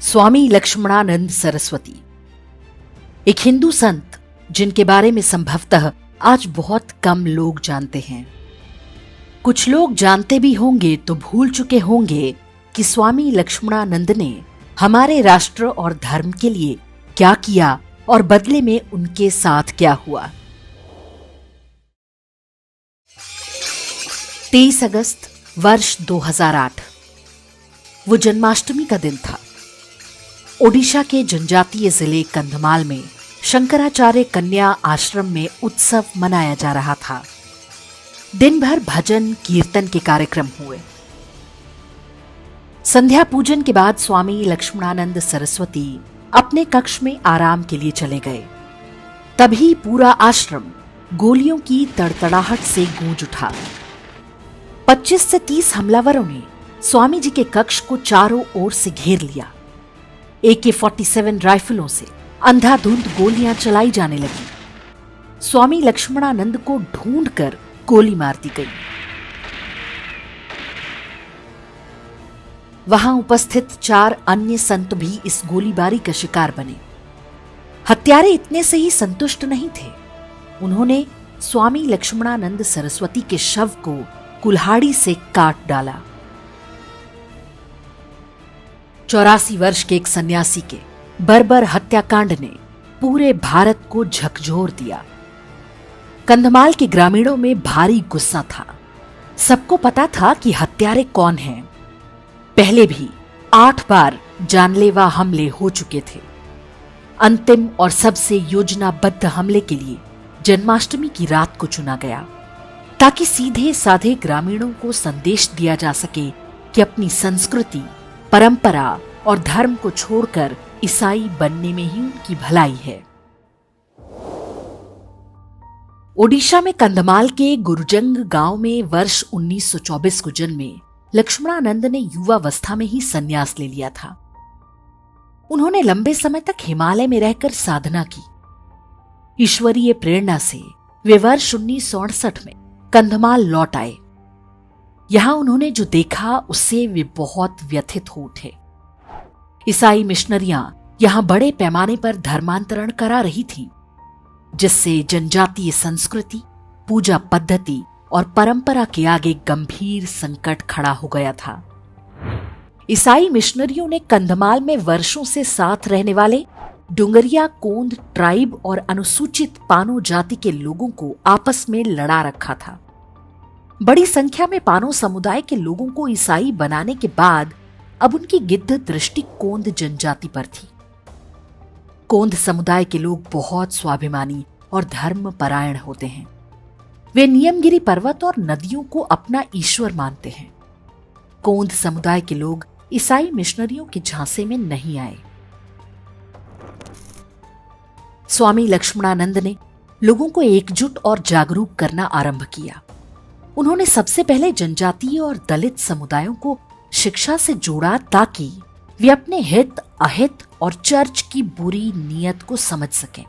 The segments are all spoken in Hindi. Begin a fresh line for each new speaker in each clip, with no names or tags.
स्वामी लक्ष्मणानंद सरस्वती एक हिंदू संत जिनके बारे में संभवतः आज बहुत कम लोग जानते हैं। कुछ लोग जानते भी होंगे तो भूल चुके होंगे कि स्वामी लक्ष्मणानंद ने हमारे राष्ट्र और धर्म के लिए क्या किया और बदले में उनके साथ क्या हुआ। 23 अगस्त वर्ष 2008 वो जन्माष्टमी का दिन था। ओडिशा के जनजातीय जिले कंधमाल में शंकराचार्य कन्या आश्रम में उत्सव मनाया जा रहा था। दिन भर भजन कीर्तन के कार्यक्रम हुए। संध्या पूजन के बाद स्वामी लक्ष्मणानंद सरस्वती अपने कक्ष में आराम के लिए चले गए। तभी पूरा आश्रम गोलियों की तड़तड़ाहट से गूंज उठा। 25 से 30 हमलावरों ने स्वामी जी के कक्ष को चारों ओर से घेर लिया। AK-47 राइफलों से अंधाधुंध गोलियां चलाई जाने लगी। स्वामी लक्ष्मणानंद को ढूंढकर गोली मार दी गई। वहां उपस्थित 4 अन्य संत भी इस गोलीबारी का शिकार बने। हत्यारे इतने से ही संतुष्ट नहीं थे। उन्होंने स्वामी लक्ष्मणानंद सरस्वती के शव को कुल्हाड़ी से काट डाला। 84 वर्ष के एक सन्यासी के बर्बर हत्याकांड ने पूरे भारत को झकझोर दिया। कंधमाल के ग्रामीणों में भारी गुस्सा था। सबको पता था कि हत्यारे कौन हैं। पहले भी 8 बार जानलेवा हमले हो चुके थे। अंतिम और सबसे योजनाबद्ध हमले के लिए जन्माष्टमी की रात को चुना गया, ताकि सीधे साधे ग्रामीणों को संदेश दिया जा सके कि अपनी संस्कृति, परंपरा और धर्म को छोड़कर ईसाई बनने में ही उनकी भलाई है। ओडिशा में कंधमाल के गुरुजंग गांव में वर्ष 1924 को जन्मे लक्ष्मणानंद ने युवावस्था में ही संन्यास ले लिया था। उन्होंने लंबे समय तक हिमालय में रहकर साधना की। ईश्वरीय प्रेरणा से वे वर्ष 1968 में कंधमाल लौट आए। यहां उन्होंने जो देखा उससे वे बहुत व्यथित हो उठे। ईसाई मिशनरियां यहां बड़े पैमाने पर धर्मांतरण करा रही थीं, जिससे जनजातीय संस्कृति, पूजा पद्धति और परंपरा के आगे गंभीर संकट खड़ा हो गया था। ईसाई मिशनरियों ने कंधमाल में वर्षों से साथ रहने वाले डुंगरिया कोंद ट्राइब और अनुसूचित पानो जाति के लोगों को आपस में लड़ा रखा था। बड़ी संख्या में पानो समुदाय के लोगों को ईसाई बनाने के बाद अब उनकी गिद्ध दृष्टि कोंद जनजाति पर थी। कोंद समुदाय के लोग बहुत स्वाभिमानी और धर्म परायण होते हैं। वे नियमगिरी पर्वत और नदियों को अपना ईश्वर मानते हैं। कोंद समुदाय के लोग ईसाई मिशनरियों के झांसे में नहीं आए। स्वामी लक्ष्मणानंद ने लोगों को एकजुट और जागरूक करना आरंभ किया। उन्होंने सबसे पहले जनजातीय और दलित समुदायों को शिक्षा से जोड़ा, ताकि वे अपने हित, अहित और चर्च की बुरी नीयत को समझ सकें।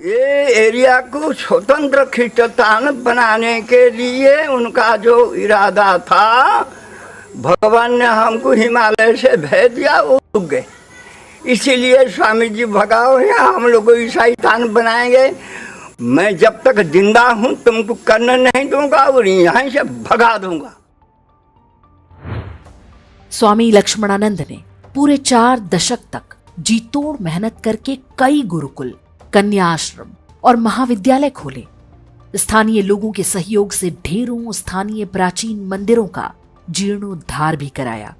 ये एरिया को स्वतंत्र खिस्तान बनाने के लिए उनका जो इरादा था, भगवान ने हमको हिमालय से भेज दिया, वो रुक गए। इसीलिए स्वामी जी भगाओ या हम लोग को ईसाई तान बनाएंगे। मैं जब तक जिंदा हूं तुमको करने नहीं दूंगा और यहां से भगा दूंगा।
स्वामी लक्ष्मणानंद ने पूरे 4 दशक तक जी तोड़ मेहनत करके कई गुरुकुल, कन्या आश्रम और महाविद्यालय खोले। स्थानीय लोगों के सहयोग से ढेरों स्थानीय प्राचीन मंदिरों का जीर्णोद्धार भी कराया।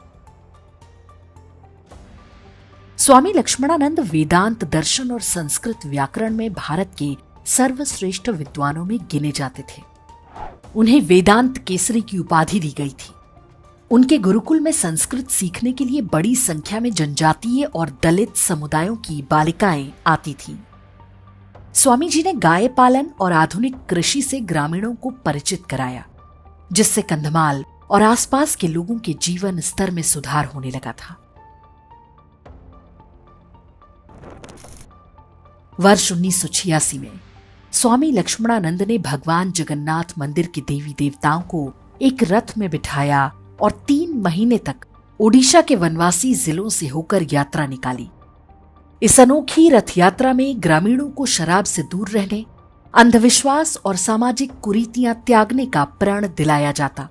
स्वामी लक्ष्मणानंद वेदांत दर्शन और संस्कृत व्याकरण में भारत के सर्वश्रेष्ठ विद्वानों में गिने जाते थे। उन्हें वेदांत केसरी की उपाधि दी गई थी। उनके गुरुकुल में संस्कृत सीखने के लिए बड़ी संख्या में जनजातीय और दलित समुदायों की बालिकाएं आती थीं। स्वामी जी ने गाय पालन और आधुनिक कृषि से ग्रामीणों को परिचित कराया, जिससे कंधमाल और आसपास के लोगों के जीवन स्तर में सुधार होने लगा था। वर्ष 1986 में स्वामी लक्ष्मणानंद ने भगवान जगन्नाथ मंदिर के देवी देवताओं को एक रथ में बिठाया और 3 महीने तक ओडिशा के वनवासी जिलों से होकर यात्रा निकाली। इस अनोखी रथ यात्रा में ग्रामीणों को शराब से दूर रहने, अंधविश्वास और सामाजिक कुरीतियां त्यागने का प्रण दिलाया जाता।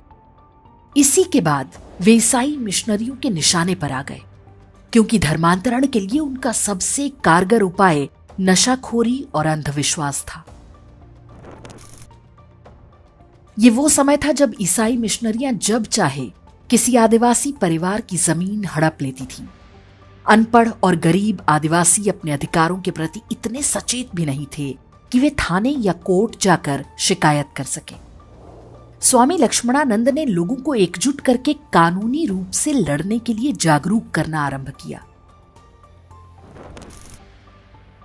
इसी के बाद वे ईसाई मिशनरियों के निशाने पर आ गए, क्योंकि धर्मांतरण के लिए उनका सबसे कारगर उपाय नशाखोरी और अंधविश्वास था। ये वो समय था जब ईसाई मिशनरियां जब चाहे किसी आदिवासी परिवार की जमीन हड़प लेती थीं। अनपढ़ और गरीब आदिवासी अपने अधिकारों के प्रति इतने सचेत भी नहीं थे कि वे थाने या कोर्ट जाकर शिकायत कर सके। स्वामी लक्ष्मणानंद ने लोगों को एकजुट करके कानूनी रूप से लड़ने के लिए जागरूक करना आरंभ किया।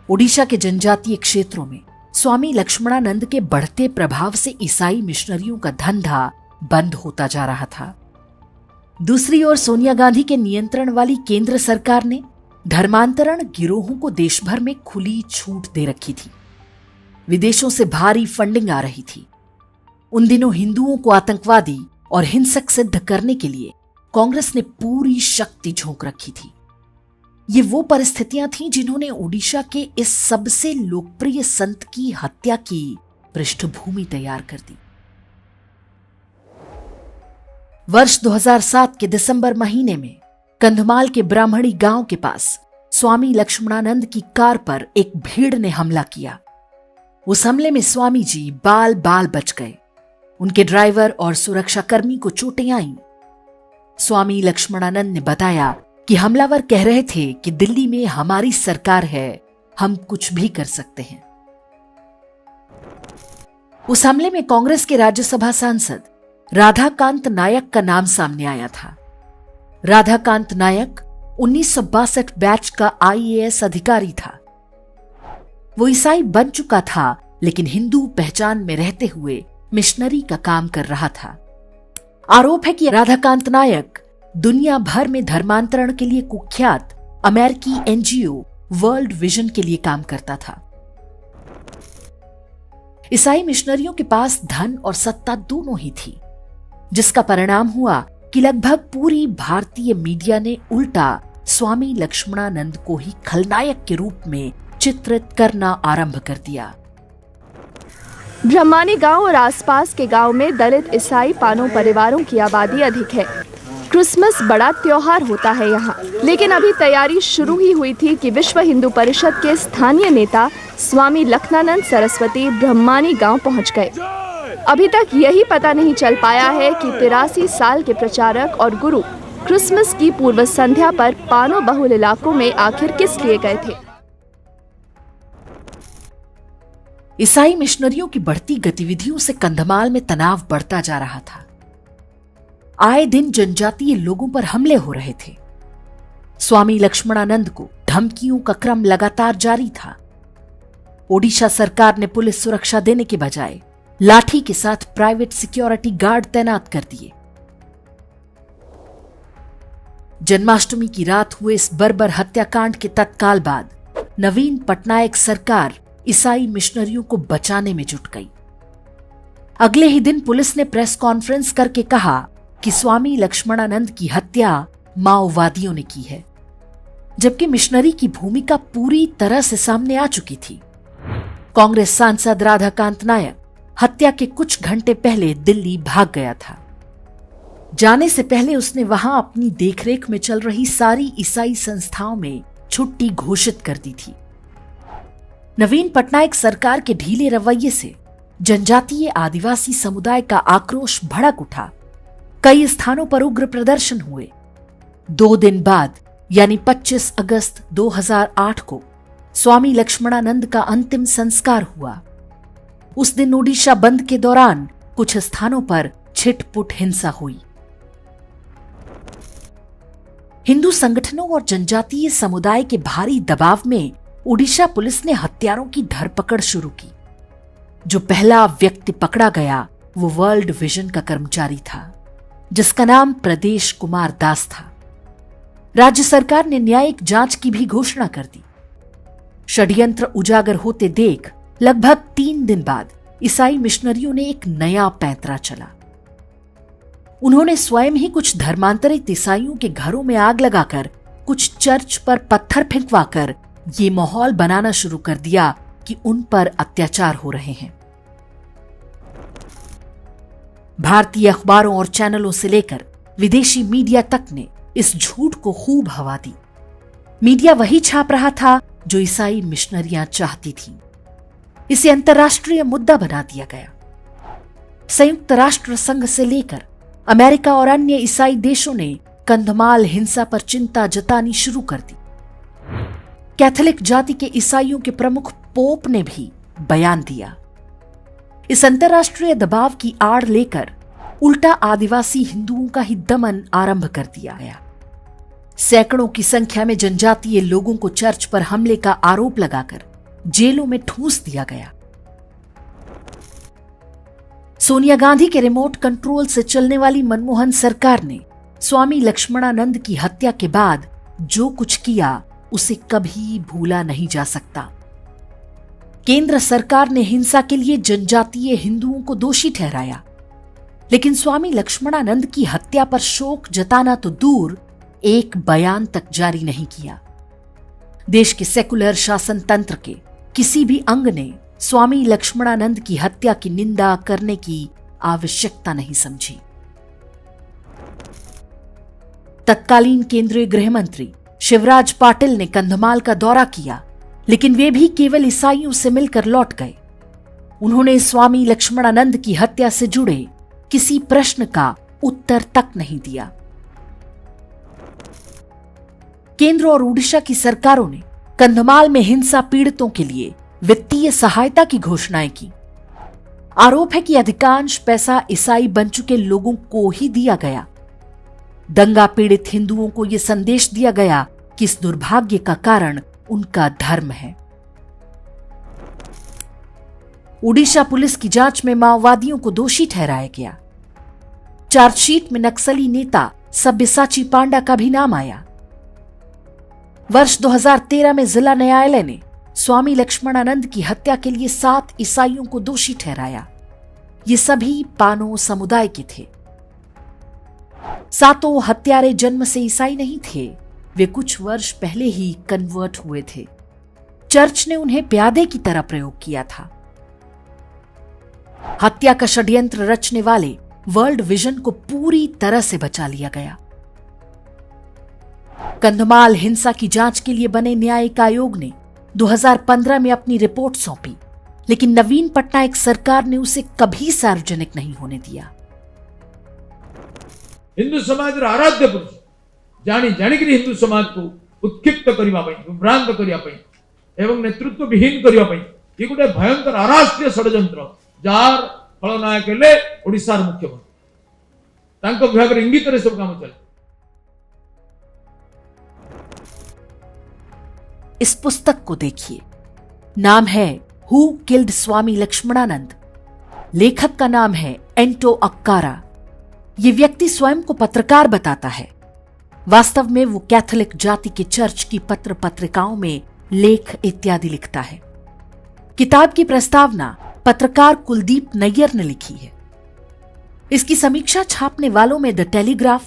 ओडिशा के जनजातीय क्षेत्रों में स्वामी लक्ष्मणानंद के बढ़ते प्रभाव से ईसाई मिशनरियों का धंधा बंद होता जा रहा था। दूसरी ओर सोनिया गांधी के नियंत्रण वाली केंद्र सरकार ने धर्मांतरण गिरोहों को देश भर में खुली छूट दे रखी थी। विदेशों से भारी फंडिंग आ रही थी। उन दिनों हिंदुओं को आतंकवादी और हिंसक सिद्ध करने के लिए कांग्रेस ने पूरी शक्ति झोंक रखी थी। ये वो परिस्थितियां थीं जिन्होंने ओडिशा के इस सबसे लोकप्रिय संत की हत्या की पृष्ठभूमि तैयार कर दी। वर्ष 2007 के दिसंबर महीने में कंधमाल के ब्राह्मणी गांव के पास स्वामी लक्ष्मणानंद की कार पर एक भीड़ ने हमला किया। उस हमले में स्वामी जी बाल बाल बच गए। उनके ड्राइवर और सुरक्षाकर्मी को चोटें आईं। स्वामी लक्ष्मणानंद ने बताया कि हमलावर कह रहे थे कि दिल्ली में हमारी सरकार है, हम कुछ भी कर सकते हैं। उस हमले में कांग्रेस के राज्यसभा सांसद राधाकांत नायक का नाम सामने आया था। राधाकांत नायक 1962 बैच का IAS अधिकारी था। वो ईसाई बन चुका था, लेकिन हिंदू पहचान में रहते हुए मिशनरी का काम कर रहा था। आरोप है कि राधाकांत नायक दुनिया भर में धर्मांतरण के लिए कुख्यात अमेरिकी NGO वर्ल्ड विजन के लिए काम करता था। ईसाई मिशनरियों के पास धन और सत्ता दोनों ही थी, जिसका परिणाम हुआ कि लगभग पूरी भारतीय मीडिया ने उल्टा स्वामी लक्ष्मणानंद को ही खलनायक के रूप में चित्रित करना आरंभ कर दिया।
ब्रह्मानी गांव और आसपास के गांव में दलित ईसाई पानो परिवारों की आबादी अधिक है। क्रिसमस बड़ा त्योहार होता है यहाँ, लेकिन अभी तैयारी शुरू ही हुई थी कि विश्व हिंदू परिषद के स्थानीय नेता स्वामी लक्ष्मणानंद सरस्वती ब्रह्मानी गांव पहुँच गए। अभी तक यही पता नहीं चल पाया है कि 83 साल के प्रचारक और गुरु क्रिसमस की पूर्व संध्या पर पानो बहुल इलाकों में आखिर किस लिए गए थे।
ईसाई मिशनरियों की बढ़ती गतिविधियों से कंधमाल में तनाव बढ़ता जा रहा था। आए दिन जनजातीय लोगों पर हमले हो रहे थे। स्वामी लक्ष्मणानंद को धमकियों का क्रम लगातार जारी था। ओडिशा सरकार ने पुलिस सुरक्षा देने के बजाय लाठी के साथ प्राइवेट सिक्योरिटी गार्ड तैनात कर दिए। जन्माष्टमी की रात हुए इस बर्बर हत्याकांड के तत्काल बाद नवीन पटनायक सरकार ईसाई मिशनरियों को बचाने में जुट गई। अगले ही दिन पुलिस ने प्रेस कॉन्फ्रेंस करके कहा कि स्वामी लक्ष्मणानंद की हत्या माओवादियों ने की है, जबकि मिशनरी की भूमिका पूरी तरह से सामने आ चुकी थी। कांग्रेस सांसद राधाकांत नायक हत्या के कुछ घंटे पहले दिल्ली भाग गया था। जाने से पहले उसने वहां अपनी देखरेख में चल रही सारी ईसाई संस्थाओं में छुट्टी घोषित कर दी थी। नवीन पटनायक सरकार के ढीले रवैये से जनजातीय आदिवासी समुदाय का आक्रोश भड़क उठा। कई स्थानों पर उग्र प्रदर्शन हुए। 2 दिन बाद यानी 25 अगस्त 2008 को स्वामी लक्ष्मणानंद का अंतिम संस्कार हुआ। उस दिन ओडिशा बंद के दौरान कुछ स्थानों पर छिटपुट हिंसा हुई। हिंदू संगठनों और जनजातीय समुदाय के भारी दबाव में ओडिशा पुलिस ने हत्यारों की धरपकड़ शुरू की। जो पहला व्यक्ति पकड़ा गया वो वर्ल्ड विजन का कर्मचारी था, जिसका नाम प्रदेश कुमार दास था। राज्य सरकार ने न्यायिक जांच की भी घोषणा कर दी। षड्यंत्र उजागर होते देख लगभग 3 दिन बाद ईसाई मिशनरियों ने एक नया पैंतरा चला। उन्होंने स्वयं ही कुछ धर्मांतरित ईसाइयों के घरों में आग लगाकर, कुछ चर्च पर पत्थर फेंकवाकर ये माहौल बनाना शुरू कर दिया कि उन पर अत्याचार हो रहे हैं। भारतीय अखबारों और चैनलों से लेकर विदेशी मीडिया तक ने इस झूठ को खूब हवा दी। मीडिया वही छाप रहा था जो ईसाई मिशनरियां चाहती थीं। इसे अंतर्राष्ट्रीय मुद्दा बना दिया गया। संयुक्त राष्ट्र संघ से लेकर अमेरिका और अन्य ईसाई देशों ने कंधमाल हिंसा पर चिंता जतानी शुरू कर दी। कैथोलिक जाति के ईसाइयों के प्रमुख पोप ने भी बयान दिया। इस अंतर्राष्ट्रीय दबाव की आड़ लेकर उल्टा आदिवासी हिंदुओं का ही दमन आरंभ कर दिया गया। सैकड़ों की संख्या में जनजातीय लोगों को चर्च पर हमले का आरोप लगाकर जेलों में ठूंस दिया गया। सोनिया गांधी के रिमोट कंट्रोल से चलने वाली मनमोहन सरकार ने स्वामी लक्ष्मणानंद की हत्या के बाद जो कुछ किया उसे कभी भूला नहीं जा सकता। केंद्र सरकार ने हिंसा के लिए जनजातीय हिंदुओं को दोषी ठहराया, लेकिन स्वामी लक्ष्मणानंद की हत्या पर शोक जताना तो दूर, एक बयान तक जारी नहीं किया। देश के सेकुलर शासन तंत्र के किसी भी अंग ने स्वामी लक्ष्मणानंद की हत्या की निंदा करने की आवश्यकता नहीं समझी। तत्कालीन केंद्रीय गृह मंत्री शिवराज पाटिल ने कंधमाल का दौरा किया, लेकिन वे भी केवल ईसाइयों से मिलकर लौट गए। उन्होंने स्वामी लक्ष्मणानंद की हत्या से जुड़े किसी प्रश्न का उत्तर तक नहीं दिया। केंद्र और ओडिशा की सरकारों ने कंधमाल में हिंसा पीड़ितों के लिए वित्तीय सहायता की घोषणाएं की। आरोप है कि अधिकांश पैसा ईसाई बन चुके लोगों को ही दिया गया। दंगा पीड़ित हिंदुओं को यह संदेश दिया गया कि इस दुर्भाग्य का कारण उनका धर्म है। ओडिशा पुलिस की जांच में माओवादियों को दोषी ठहराया गया। चार्जशीट में नक्सली नेता सब्यसाची पांडा का भी नाम आया। वर्ष 2013 में जिला न्यायालय ने स्वामी लक्ष्मणानंद की हत्या के लिए 7 ईसाइयों को दोषी ठहराया। ये सभी पानो समुदाय के थे। सातों हत्यारे जन्म से ईसाई नहीं थे, वे कुछ वर्ष पहले ही कन्वर्ट हुए थे। चर्च ने उन्हें प्यादे की तरह प्रयोग किया था। हत्या का षड्यंत्र रचने वाले वर्ल्ड विजन को पूरी तरह से बचा लिया गया। कंधमाल हिंसा की जांच के लिए बने न्यायिक आयोग ने 2015 में अपनी रिपोर्ट सौंपी, लेकिन नवीन पटनायक सरकार ने उसे कभी सार्वजनिक नहीं होने दिया।
हिंदू समाज आराध्य पुरुष जानी जानिक हिंदू समाज को उत्क्षिप्त करने, विभ्रांत करने एवं नेतृत्व विहीन करने ये गोटे भयंकर अराष्ट्रीय षड्यंत्र जार फलनायक हेले ओडिशार मुख्यमंत्री विभाग इंगित सब काम चले।
इस पुस्तक को देखिए, नाम है हु किल्ड स्वामी लक्ष्मणानंद। लेखक का नाम है एंटो अक्कारा। ये व्यक्ति स्वयं को पत्रकार बताता है। वास्तव में वो कैथोलिक जाति के चर्च की पत्र पत्रिकाओं में लेख इत्यादि लिखता है। किताब की प्रस्तावना पत्रकार कुलदीप नैयर ने लिखी है। इसकी समीक्षा छापने वालों में the telegraph,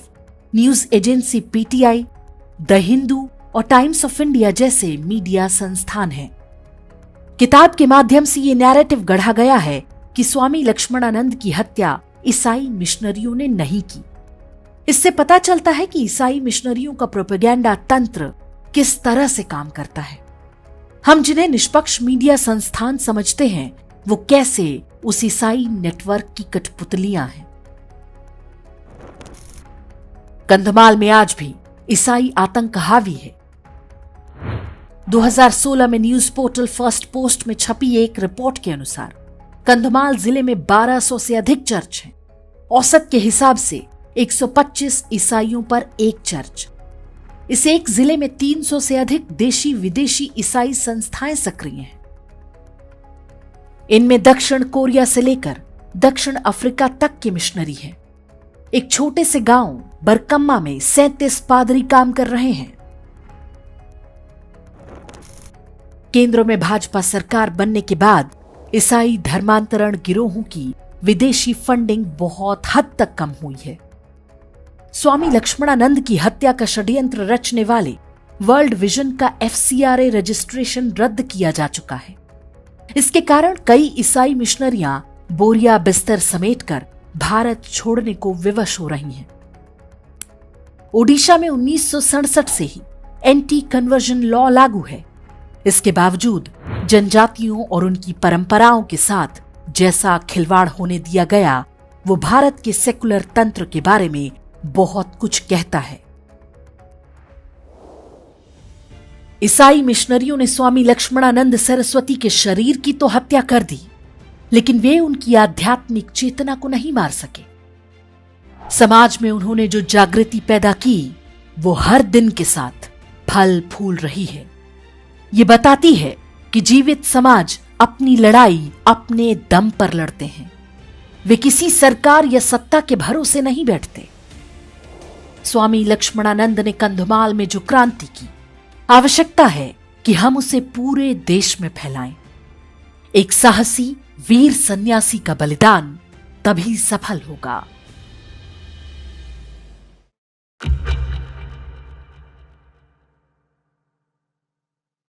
news agency PTI, the Hindu और टाइम्स ऑफ इंडिया जैसे मीडिया संस्थान हैं। किताब के माध्यम से ये नैरेटिव गढ़ा गया है कि स्वामी लक्ष्मणानंद की हत्या ईसाई मिशनरियों ने नहीं की। इससे पता चलता है कि ईसाई मिशनरियों का प्रोपेगेंडा तंत्र किस तरह से काम करता है। हम जिन्हें निष्पक्ष मीडिया संस्थान समझते हैं, वो कैसे उस ईसाई नेटवर्क की कठपुतलियां हैं। कंधमाल में आज भी ईसाई आतंक हावी है। 2016 में न्यूज पोर्टल फर्स्ट पोस्ट में छपी एक रिपोर्ट के अनुसार कंधमाल जिले में 1200 से अधिक चर्च हैं। औसत के हिसाब से 125 ईसाइयों पर एक चर्च। इस एक जिले में 300 से अधिक देशी विदेशी ईसाई संस्थाएं सक्रिय हैं। इनमें दक्षिण कोरिया से लेकर दक्षिण अफ्रीका तक के मिशनरी हैं। एक छोटे से गांव बरकम्मा में 37 पादरी काम कर रहे हैं। केंद्र में भाजपा सरकार बनने के बाद ईसाई धर्मांतरण गिरोहों की विदेशी फंडिंग बहुत हद तक कम हुई है। स्वामी लक्ष्मणानंद की हत्या का षड्यंत्र रचने वाले वर्ल्ड विजन का FCRA रजिस्ट्रेशन रद्द किया जा चुका है। इसके कारण कई ईसाई मिशनरियां बोरिया बिस्तर समेटकर भारत छोड़ने को विवश हो रही हैं। ओडिशा में 1967 से ही एंटी कन्वर्जन लॉ लागू है। इसके बावजूद जनजातियों और उनकी परंपराओं के साथ जैसा खिलवाड़ होने दिया गया, वो भारत के सेकुलर तंत्र के बारे में बहुत कुछ कहता है। ईसाई मिशनरियों ने स्वामी लक्ष्मणानंद सरस्वती के शरीर की तो हत्या कर दी, लेकिन वे उनकी आध्यात्मिक चेतना को नहीं मार सके। समाज में उन्होंने जो जागृति पैदा की, वो हर दिन के साथ फल फूल रही है। ये बताती है कि जीवित समाज अपनी लड़ाई अपने दम पर लड़ते हैं। वे किसी सरकार या सत्ता के भरोसे नहीं बैठते। स्वामी लक्ष्मणानंद ने कंधमाल में जो क्रांति की, आवश्यकता है कि हम उसे पूरे देश में फैलाएं। एक साहसी वीर सन्यासी का बलिदान तभी सफल होगा।